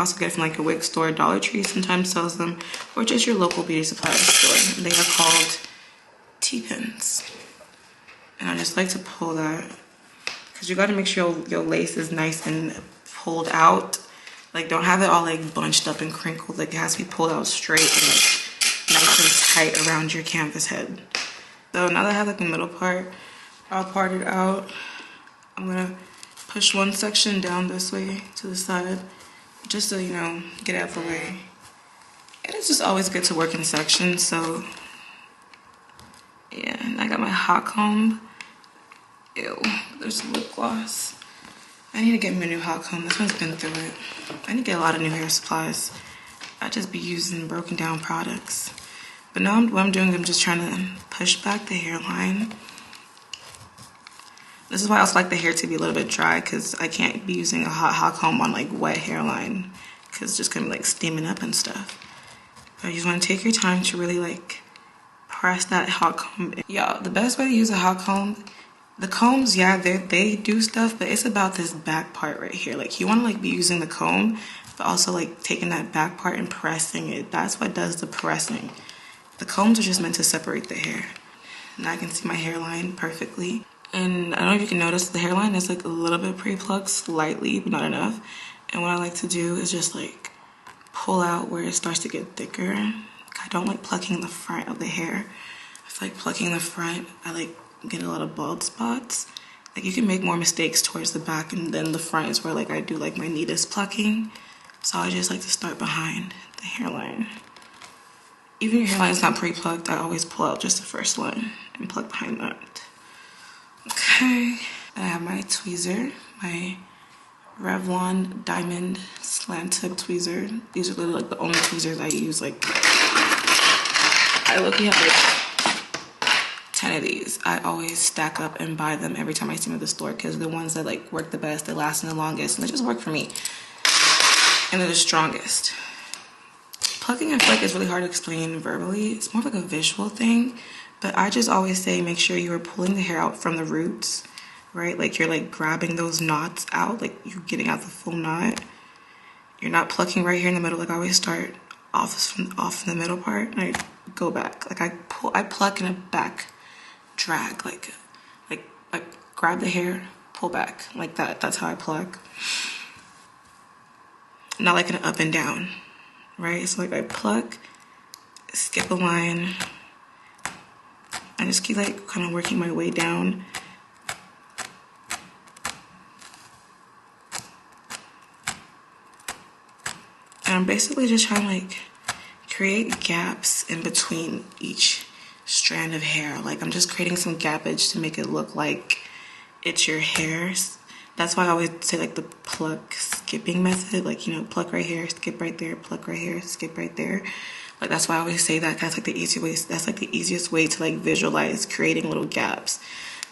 also get it from like a wig store. Dollar Tree sometimes sells them, or just your local beauty supply store. They are called T-pins. And I just like to pull that because you got to make sure your lace is nice and pulled out. Like, don't have it all like bunched up and crinkled. Like, it has to be pulled out straight and like nice and tight around your canvas head. So now that I have like the middle part, I'll part it out. I'm gonna push one section down this way to the side, just so you know, get out of the way. And it's just always good to work in sections. So yeah, and I got my hot comb. Ew, there's lip gloss. I need to get me a new hot comb. This one's been through it. I need to get a lot of new hair supplies. I just be using broken down products. But now what I'm doing, I'm just trying to push back the hairline. This is why I also like the hair to be a little bit dry, because I can't be using a hot comb on like wet hairline, because it's just gonna be like steaming up and stuff. But you just want to take your time to really like press that hot comb. Y'all, the best way to use a hot comb, the combs, yeah, they do stuff, but it's about this back part right here. Like, you want to like be using the comb, but also like taking that back part and pressing it. That's what does the pressing. The combs are just meant to separate the hair. Now I can see my hairline perfectly. And I don't know if you can notice, the hairline is like a little bit pre-plucked, slightly, but not enough. And what I like to do is just like pull out where it starts to get thicker. I don't like plucking the front of the hair. I feel like plucking the front, I like get a lot of bald spots. Like, you can make more mistakes towards the back, and then the front is where like I do like my neatest plucking. So I just like to start behind the hairline. Even if your hairline is not pre-plucked, I always pull out just the first one and pluck behind that. Okay, I have my tweezer, my Revlon Diamond Slant Tip Tweezer. These are literally like the only tweezers I use. Like, I literally have like 10 of these. I always stack up and buy them every time I see them at the store, because they're the ones that like work the best, they last the longest, and they just work for me. And they're the strongest. Plucking, I feel like, is really hard to explain verbally. It's more like a visual thing. But I just always say, make sure you are pulling the hair out from the roots, right? Like, you're like grabbing those knots out, like you're getting out the full knot. You're not plucking right here in the middle. Like, I always start off in the middle part and I go back. Like, I pluck in a back drag, like grab the hair, pull back like that. That's how I pluck. Not like an up and down, right? So like I pluck, skip a line. I just keep like kind of working my way down. And I'm basically just trying to like create gaps in between each strand of hair. Like, I'm just creating some gappage to make it look like it's your hair. That's why I always say like the pluck skipping method. Like, you know, pluck right here, skip right there, pluck right here, skip right there. Like, that's why I always say that. That's like the easiest way. That's like the easiest way to like visualize creating little gaps.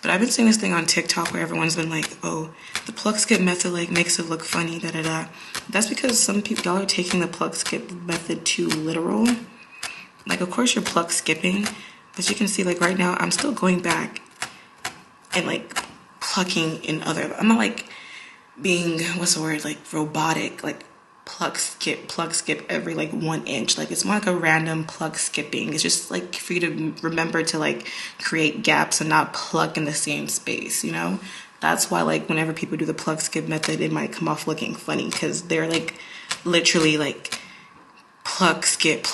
But I've been seeing this thing on TikTok where everyone's been like, oh, the pluck skip method like makes it look funny, da da da. That's because some people, y'all are taking the pluck skip method too literal. Like, of course you're pluck skipping, but you can see like right now I'm still going back and like plucking in other. I'm not like being, what's the word, like robotic, like pluck skip every like 1 inch. Like, it's more like a random pluck skipping. It's just like for you to remember to like create gaps and not pluck in the same space, you know? That's why like whenever people do the pluck skip method, it might come off looking funny, because they're like literally like pluck skip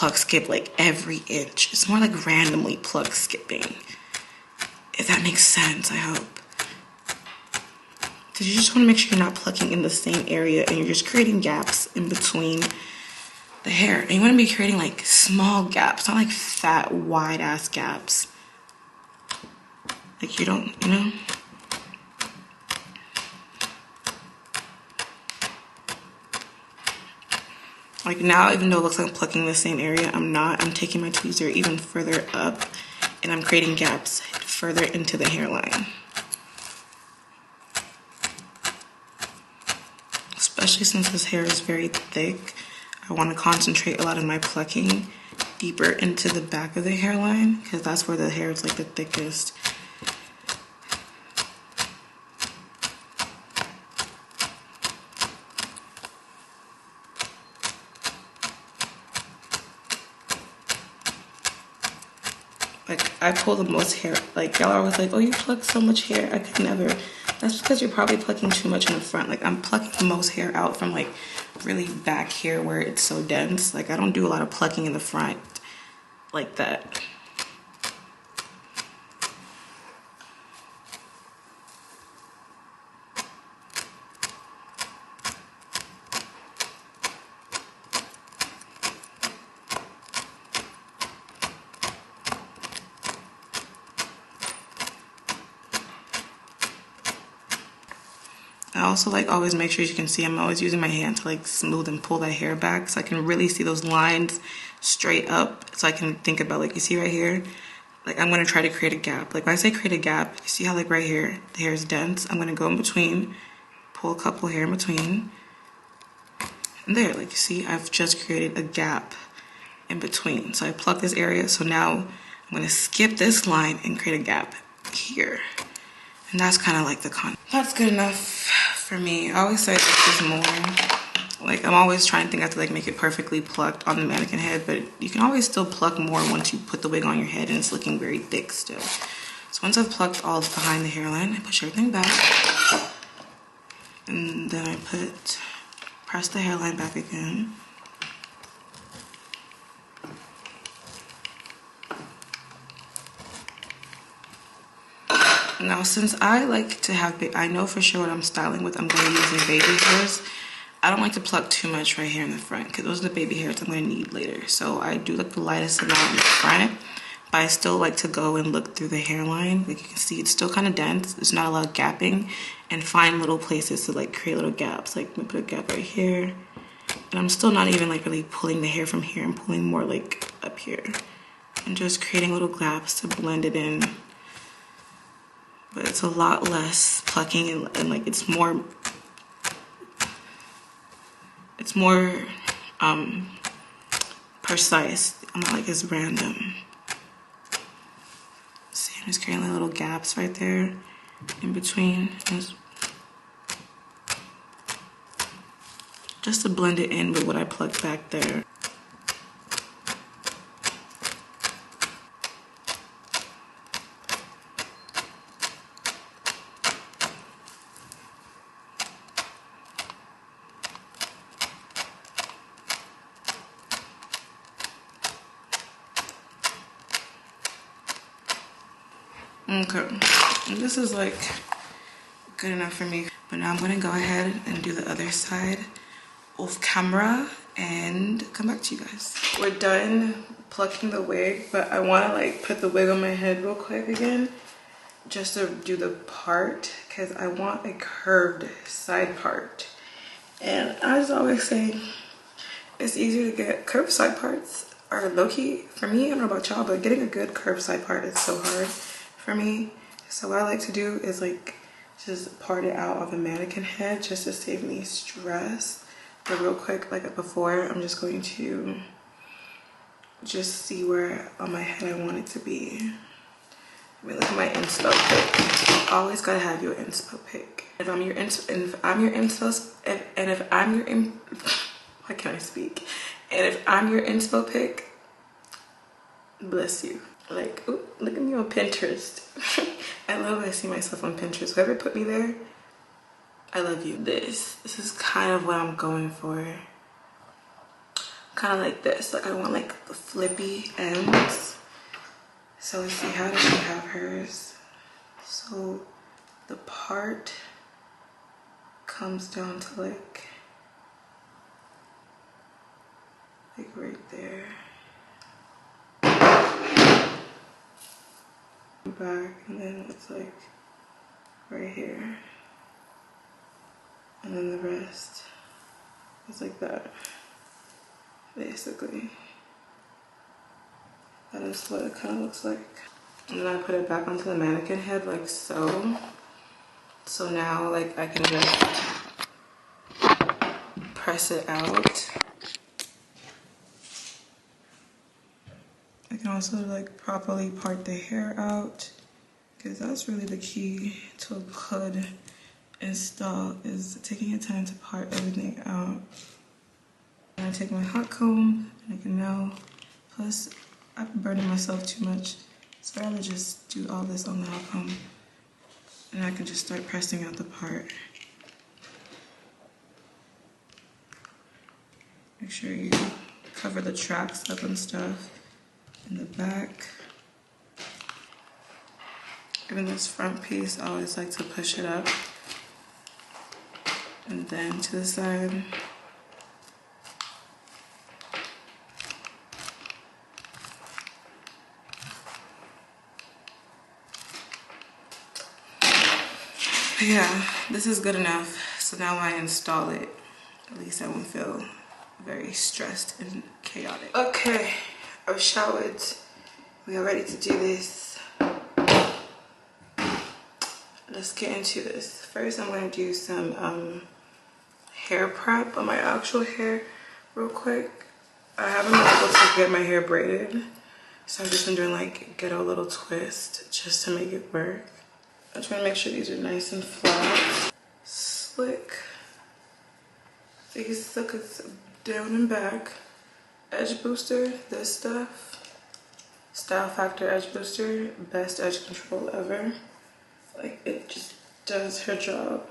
like every inch. It's more like randomly pluck skipping, if that makes sense. I hope. Because you just want to make sure you're not plucking in the same area and you're just creating gaps in between the hair. And you want to be creating like small gaps, not like fat, wide ass gaps. Like, you don't, you know? Like, now, even though it looks like I'm plucking the same area, I'm not. I'm taking my tweezer even further up and I'm creating gaps further into the hairline. Especially since this hair is very thick, I want to concentrate a lot of my plucking deeper into the back of the hairline, because that's where the hair is like the thickest. Like, I pull the most hair. Like, y'all are always like, oh, you pluck so much hair. I could never. That's because you're probably plucking too much in the front. Like, I'm plucking the most hair out from, like, really back here where it's so dense. Like, I don't do a lot of plucking in the front like that. I also like always make sure you can see I'm always using my hand to like smooth and pull that hair back so I can really see those lines straight up, so I can think about, like, you see right here, like I'm gonna try to create a gap. Like when I say create a gap, you see how like right here the hair is dense? I'm gonna go in between, pull a couple hair in between, and there, like you see I've just created a gap in between. So I pluck this area, so now I'm gonna skip this line and create a gap here. And that's kind of like the con. That's good enough for me. I always say this is more. Like, I'm always trying to think I have to like make it perfectly plucked on the mannequin head, but you can always still pluck more once you put the wig on your head and it's looking very thick still. So once I've plucked all behind the hairline, I push everything back. And then I press the hairline back again. Now, since I like to have, I know for sure what I'm styling with, I'm going to be using baby hairs. I don't like to pluck too much right here in the front because those are the baby hairs I'm going to need later. So I do like the lightest amount in the front, but I still like to go and look through the hairline. Like you can see, it's still kind of dense. There's not a lot of gapping, and find little places to like create little gaps. Like I'm going to put a gap right here. And I'm still not even like really pulling the hair from here. I'm pulling more like up here and just creating little gaps to blend it in. But it's a lot less plucking and like it's more precise. I'm not like it's random. See, I'm just creating little gaps right there in between. Just to blend it in with what I plucked back there. Okay, and this is like good enough for me. But now I'm gonna go ahead and do the other side off camera and come back to you guys. We're done plucking the wig, but I wanna like put the wig on my head real quick again, just to do the part, because I want a curved side part. And I just always say, it's easier to get curved side parts, or low-key, for me, I don't know about y'all, but getting a good curved side part is so hard for me. So what I like to do is like just part it out of the mannequin head just to save me stress. But real quick, like before, I'm just going to just see where on my head I want it to be. Let me look at my inspo pic. Always gotta have your inspo pic. If I'm your why can't I speak? And if I'm your inspo pic, bless you. Like, ooh, look at me on Pinterest. I love when I see myself on Pinterest. Whoever put me there, I love you. This is kind of what I'm going for. Kind of like this. Like I want like the flippy ends. So let's see, how does she have hers? So the part comes down to like right there. Back, and then it's like right here, and then the rest is like that. Basically, that is what it kind of looks like. And then I put it back onto the mannequin head like so. So now like I can just press it out. I can also like properly part the hair out, because that's really the key to a good install, is taking your time to part everything out. And I take my hot comb and I can now, plus I've been burning myself too much, So I'd rather just do all this on the hot comb, and I can just start pressing out the part. Make sure you cover the tracks up and stuff in the back. Even this front piece, I always like to push it up. And then to the side. But yeah, this is good enough. So now when I install it, at least I won't feel very stressed and chaotic. Okay, I've showered. We are ready to do this. Let's get into this. First, I'm going to do some hair prep on my actual hair real quick. I haven't been able to get my hair braided, so I've just been doing like get a little twist just to make it work. I'm trying to make sure these are nice and flat, slick. These look down and back. Edge booster, this stuff. Style Factor edge booster, best edge control ever. Like, it just does her job.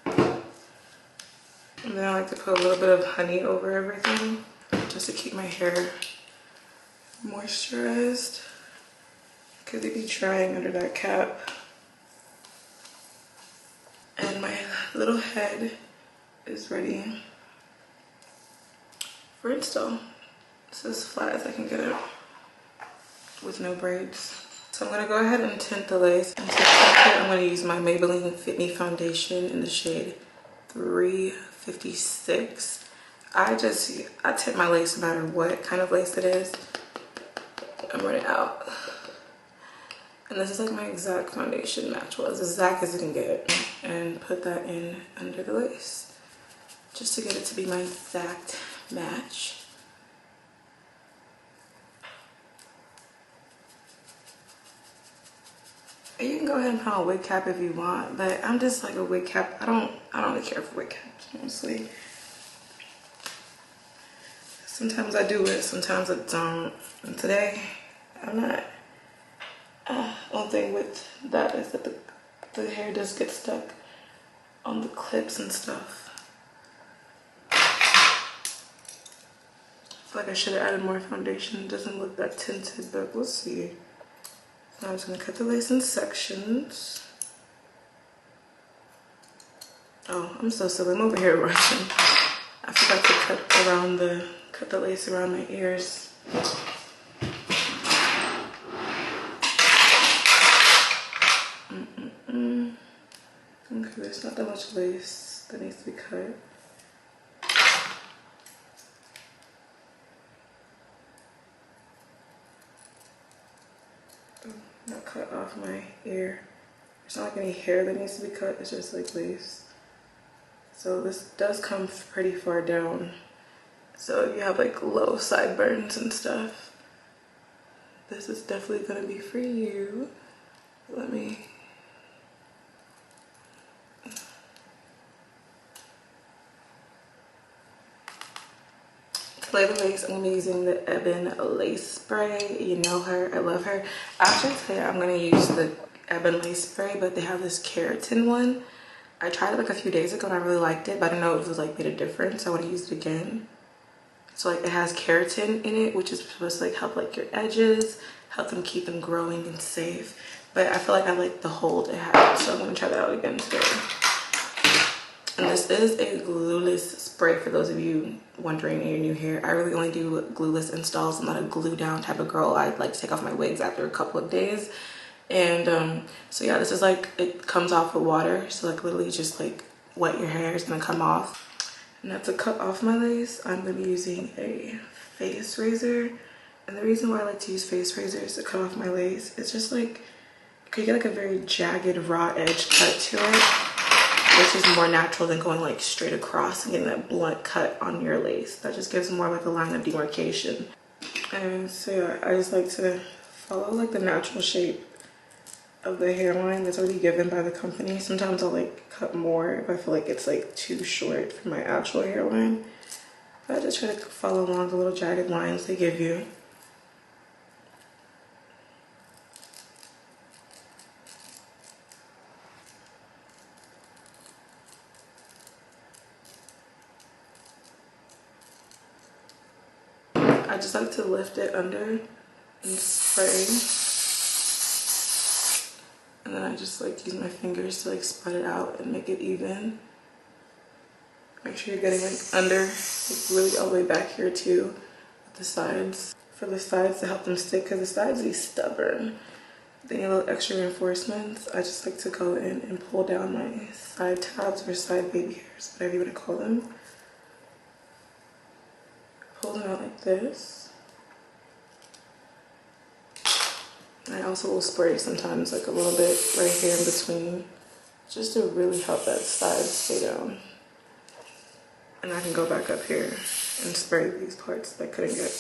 And then I like to put a little bit of honey over everything just to keep my hair moisturized, because they be drying under that cap. And my little head is ready for install. It's as flat as I can get it with no braids. So I'm gonna go ahead and tint the lace. And to tint it, I'm gonna use my Maybelline Fit Me foundation in the shade 356. I tint my lace no matter what kind of lace it is. I'm running out. And this is like my exact foundation match. Well, as exact as it can get. And put that in under the lace, just to get it to be my exact match. You can go ahead and put on a wig cap if you want, but I'm just like a wig cap. I don't really care for wig caps, honestly. Sometimes I do it, sometimes I don't. And today, I'm not. One thing with that is that the hair does get stuck on the clips and stuff. I feel like I should have added more foundation. It doesn't look that tinted, but we'll see. Now I'm just gonna cut the lace in sections. Oh, I'm so silly. I'm over here rushing. I forgot to cut the lace around my ears. Okay, there's not that much lace that needs to be cut. Not cut off my ear. There's not like any hair that needs to be cut, it's just like lace. So this does come pretty far down. So if you have like low sideburns and stuff, this is definitely gonna be for you. Let me. To lay the lace, I'm gonna be using the Ebin lace spray. You know her, I love her. Actually today I'm gonna use the Ebin lace spray, but they have this keratin one. I tried it like a few days ago and I really liked it, but I didn't know it was like made a difference. I want to use it again. So like it has keratin in it, which is supposed to like help like your edges, help them keep them growing and safe. But I feel like I like the hold it has, so I'm gonna try that out again today. And this is a glueless spray for those of you wondering in your new hair. I really only do glueless installs. I'm not a glue down type of girl. I like to take off my wigs after a couple of days. And so yeah, this is like, it comes off with water. So like literally just like wet your hair is gonna come off. Now to cut off my lace, I'm gonna be using a face razor. And the reason why I like to use face razors to cut off my lace, it's just like, you get like a very jagged raw edge cut to it, which is more natural than going like straight across and getting that blunt cut on your lace. That just gives more like a line of demarcation. And so yeah, I just like to follow like the natural shape of the hairline that's already given by the company. Sometimes I'll like cut more if I feel like it's like too short for my actual hairline. But I just try to follow along the little jagged lines they give you. I just like to lift it under and spray. And then I just like use my fingers to like spread it out and make it even. Make sure you're getting like under, like really all the way back here too, with the sides. For the sides to help them stick, because the sides be stubborn. They need a little extra reinforcements. I just like to go in and pull down my side tabs or side baby hairs, whatever you want to call them. Pull them out like this. I also will spray sometimes like a little bit right here in between, just to really help that side stay down. And I can go back up here and spray these parts that I couldn't get.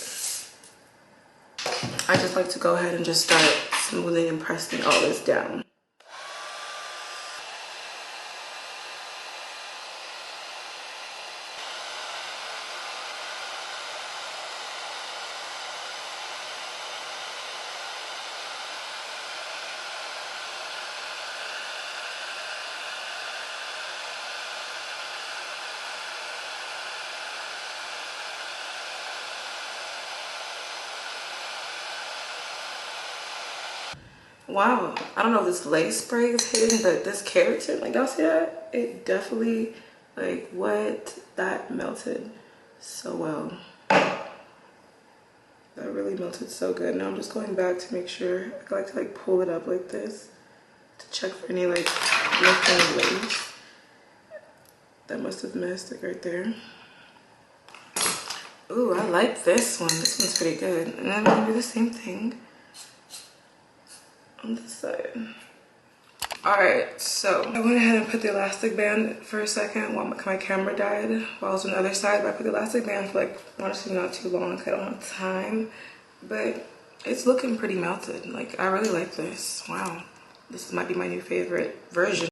I just like to go ahead and just start smoothing and pressing all this down. Wow, I don't know if this lace spray is hitting, but this keratin, like y'all see that? It definitely, like what? That melted so well. That really melted so good. Now I'm just going back to make sure. I like to like pull it up like this to check for any like lifting lace that must have missed, like right there. Ooh, I like this one. This one's pretty good. And then I'm gonna do the same thing on this side. All right, so I went ahead and put the elastic band for a second while my camera died while I was on the other side, but I put the elastic band for like, honestly not too long because I don't have time, but it's looking pretty melted. Like I really like this. Wow, this might be my new favorite version.